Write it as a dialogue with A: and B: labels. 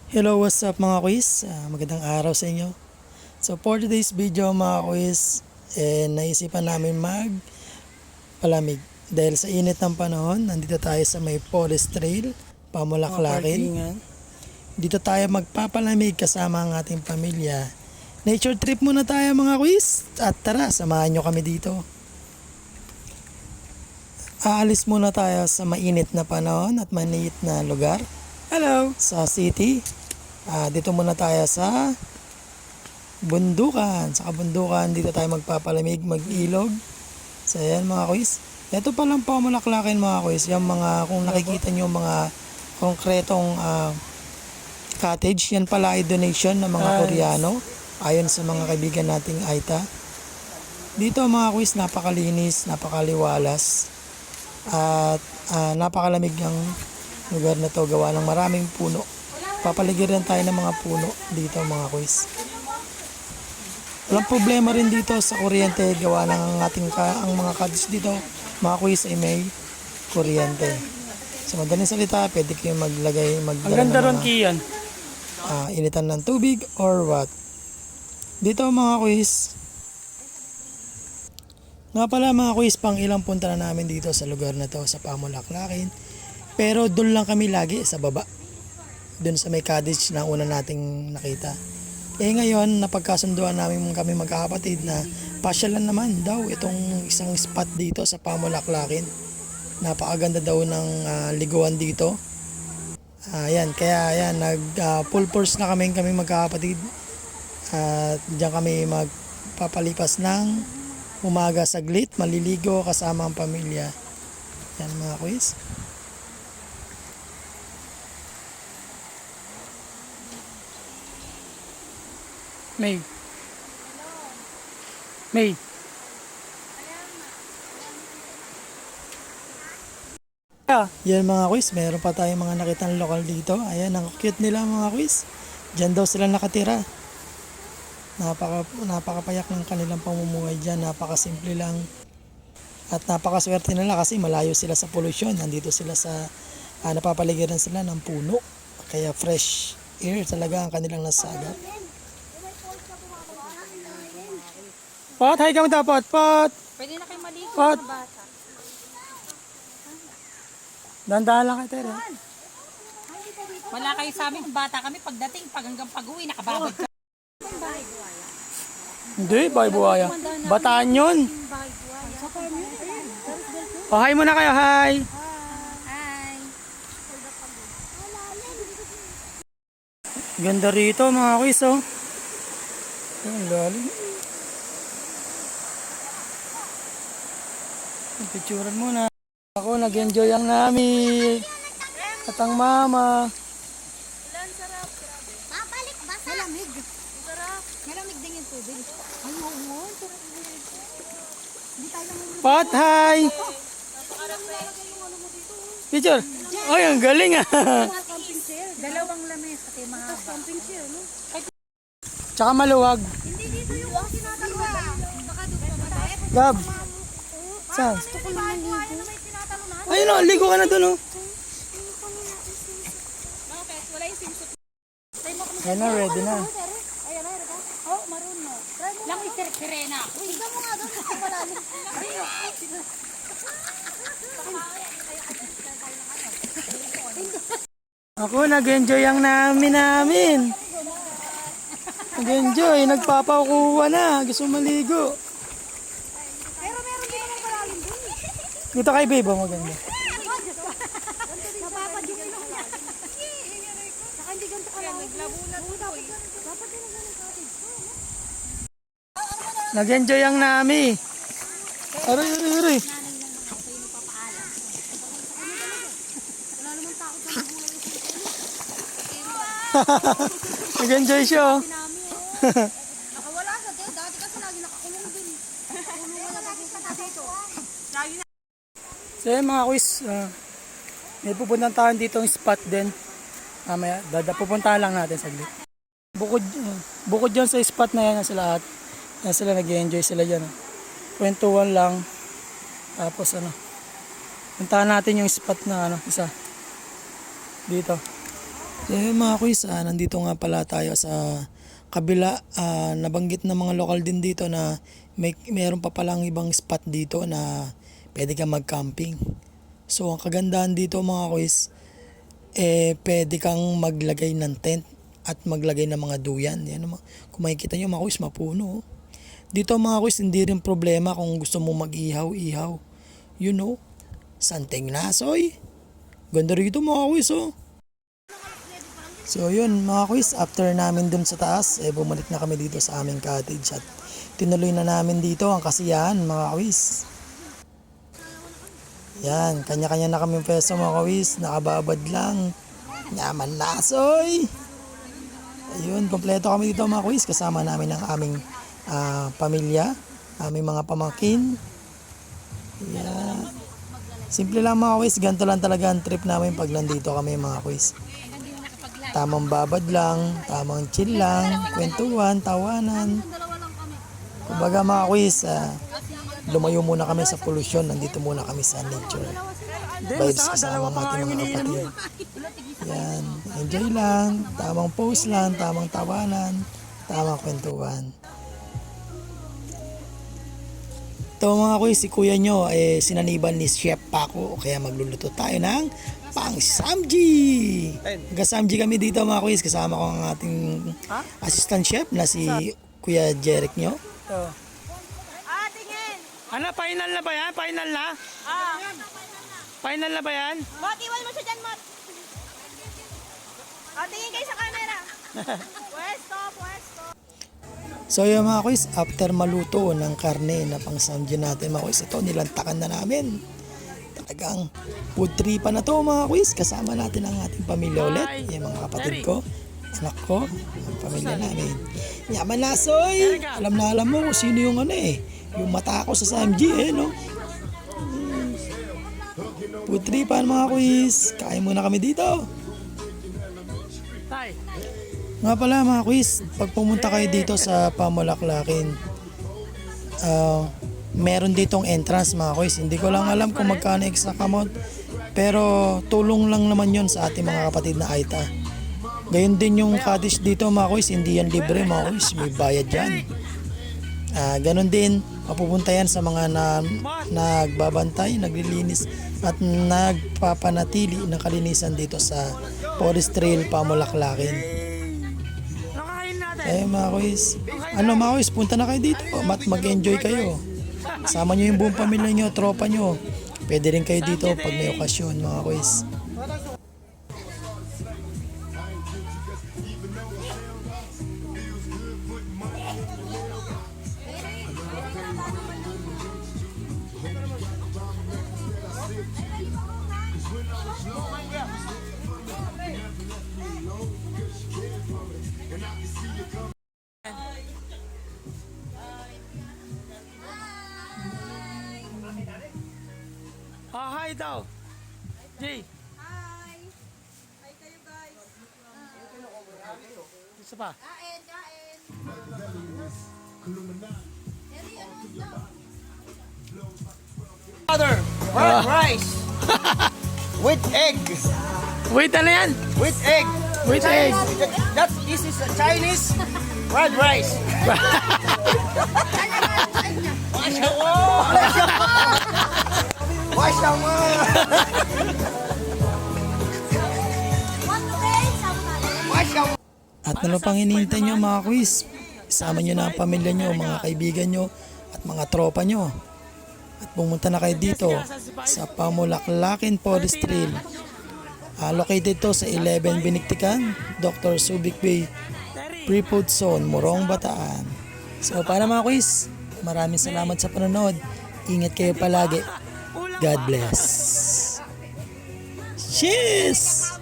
A: Hello, what's up mga quiz? Magandang araw sa inyo. So for today's video mga quiz, naisipan namin magpalamig. Dahil sa init ng panahon, nandito tayo sa may Forest Trail, Pamulaklakin. Dito tayo magpapalamig kasama ang ating pamilya. Nature trip muna tayo mga quiz. At tara, samahan nyo kami dito. Aalis muna tayo sa mainit na panahon at maniit na lugar. Hello! Sa city. Dito muna tayo sa bundukan. Sa kabundukan, dito tayo magpapalamig, mag-ilog. So ayan mga quiz. Ito palang Pamulaklakin mga quiz. Yung mga, kung nakikita nyo mga konkretong cottage, yan pala ay donation ng mga Koreano. Ayon sa mga kaibigan nating Aita. Dito mga quiz, napakalinis, napakaliwalas. At napakalamig ang lugar na to, gawa ng maraming puno. Papaligiran tayo ng mga puno dito mga quiz. Walang problema rin dito sa kuryente, gawa ng ang mga cottage dito mga quiz ay may kuryente. Sa madaling salita, pwede kayong
B: Ang ganda ron, Kian.
A: Initan ng tubig or what. Dito mga quiz. Nga pala mga quiz, pang ilang punta na namin dito sa lugar na to sa Pamulaklakin. Pero doon lang kami lagi sa baba. Doon sa may cottage na una nating nakita. Ngayon, napagkasunduan namin kami magkakapatid na pasyalan naman daw itong isang spot dito sa Pamulaklakin. Napakaganda daw ng liguan dito. Kaya nag full force na kami magkakapatid. At diyan kami magpapalipas ng umaga saglit, maliligo kasama ang pamilya. Yan mga quiz.
B: May.
A: Yan mga quiz, meron pa tayong mga nakitang lokal dito. Ayan, ang cute nila mga quiz. Diyan daw sila nakatira. Napakapayak ng kanilang pamumuhay dyan. Napakasimple lang. At napakaswerte nila kasi malayo sila sa pollution. Nandito sila sa napapaligiran sila ng puno. Kaya fresh air talaga ang kanilang nasagap.
B: Pot, hay kami dapat, Pot.
C: Pwede na kayo maligo
B: Pot.
C: mga bata.
B: Dandahan lang kayo, Tere.
C: Wala kayo sa amin, bata kami, pagdating, hanggang pag-uwi, nakababad ka.
B: Hindi, bay buhaya. Bataan yun. Oh, hi muna kayo, hi.
C: Hi.
B: Ganda rito mga quiz, oh. Ang lalim. Picturean muna. Ako, nag-enjoy ang nami. At ang mama.
D: Babalik basa. Malamig. Sarap. Malamig din yung tubig. Ay, oo. Sarap din. Hindi tayo lang.
B: Pot, hi. Picture. Ay, ang galing ah.
D: Camping chair.
C: Dalawang lamis, pati mga
D: Camping chair, no?
B: Tsaka maluwag.
D: Hindi dito yung tinatanong. Baka doon pa ba?
B: Gab. Saan?
D: Gusto ko lang maligo. May tinatanong.
B: Ayun oh, ligo ka na dun oh.
D: Wala yung swimsuit.
B: Ayun na, ready na.
D: Ayan na, Erika. Oh, maroon mo.
C: lang isirena.
D: Tignan mo nga doon. Malalim.
B: Ako, nag-enjoy ang namin. Nag-enjoy, nagpapakuha na. Gusto maligo.
D: Pero meron din naman malalim doon.
B: Dito kay Babe, oh, maganda.
D: Napapadyong ilong niya. Saka hindi ganito kalawin. Naglabunan mo daw. Dapat din ang ganun cottage.
B: Nag-enjoy ang nami. Aray. Nag-enjoy siya oh.
D: Nakawala sa dito. Dati kasi lagi nakakulong din. Kulungan na dati sa dito.
B: So yun mga quiz, may pupuntahan tayo dito yung spot din. Mamaya, pupuntahan lang natin saglit. Bukod dyan sa spot na yan sila at yan sila nag-enjoy sila dyan. Kwentuhan lang. Tapos puntahan natin yung spot na isa. Dito.
A: Eh mga quiz, nandito nga pala tayo sa kabila. Nabanggit ng mga lokal din dito na meron pa palang ibang spot dito na pwede kang mag-camping. So ang kagandahan dito mga quiz, pwede kang maglagay ng tent at maglagay ng mga duyan. Yan, kung makikita nyo mga quiz, mapuno. Dito mga quiz, hindi rin problema kung gusto mo mag-ihaw-ihaw. You know, Santeng Nasoy. Ganda rito mga quiz oh. So yun mga quiz, after namin dun sa taas, bumalik na kami dito sa aming cottage at tinuloy na namin dito ang kasiyahan mga quiz. Yan, kanya-kanya na kami pwesto mga quiz, nakababad lang. Nyaman nasoy! Ayun, kompleto kami dito mga quiz, kasama namin ang aming pamilya, aming mga pamangkin. Yan. Simple lang mga quiz, ganito lang talaga ang trip namin pag nandito kami mga quiz. Tamang babad lang, tamang chill lang, kwentuhan, tawanan. Kumbaga mga quiz, lumayo muna kami sa pollution, nandito muna kami sa nature. Vibes kasama ng ating mga kapatid. Yan, enjoy lang, tamang pose lang, tamang tawanan, tamang kwentuhan. Ito mga quiz, si kuya nyo, sinaniban ni Chef Paco, kaya magluluto tayo ng pang-samji! Nag-samji kami dito mga quiz, kasama ko ang ating assistant chef na si Kuya Jeric nyo.
C: Tingin!
B: Ano, final na ba yan? Final na? Final na ba yan?
C: Mot, iwan mo siya dyan, Mot. Tingin kayo sa camera. Pwesto.
A: So yun mga quiz, after maluto ng karne na pang-samji natin mga quiz, ito nilantakan na namin. Talagang food tripan na to mga quiz, kasama natin ang ating pamilya ulit, yung mga kapatid ko, anak ko, ang pamilya namin. Yaman nasoy! Alam na alam mo kung sino yung yung mata ko sa samji no? Food tripan mga quiz, kain muna kami dito.
B: Tay.
A: Nga pala mga quiz, pag pumunta kayo dito sa Pamulaklakin, meron ditong entrance mga quiz. Hindi ko lang alam kung magkano extra kamot, pero tulong lang naman yon sa ating mga kapatid na Aita. Gayon din yung cottage dito mga quiz, hindi yan libre mga quiz, may bayad yan. Ganon din, mapupunta yan sa mga nagbabantay, naglilinis at nagpapanatili ng kalinisan dito sa Forest Trail Pamulaklakin. Mga quiz, mga quiz, punta na kayo dito at mag-enjoy kayo. Sama nyo yung buong pamilya nyo, tropa nyo. Pwede rin kayo dito pag may okasyon mga quiz.
B: Hi daw. Jay.
C: Hi kayo guys.
B: Isa pa.
C: Kain.
E: Father, fried rice with egg.
B: Wait, ano yan?
E: With egg.
B: With egg.
E: This is a Chinese fried rice.
A: At ano pang hinihintay nyo mga quiz? Isama nyo na ang pamilya nyo, mga kaibigan nyo at mga tropa nyo. At pumunta na kayo dito sa Pamulaklakin Forest Trail. Located to sa 11 Biniktikan, Dr. Subic Bay, Free Food Zone, Morong, Bataan. So para mga quiz, maraming salamat sa panonood. Ingat kayo palagi. God bless. Cheers!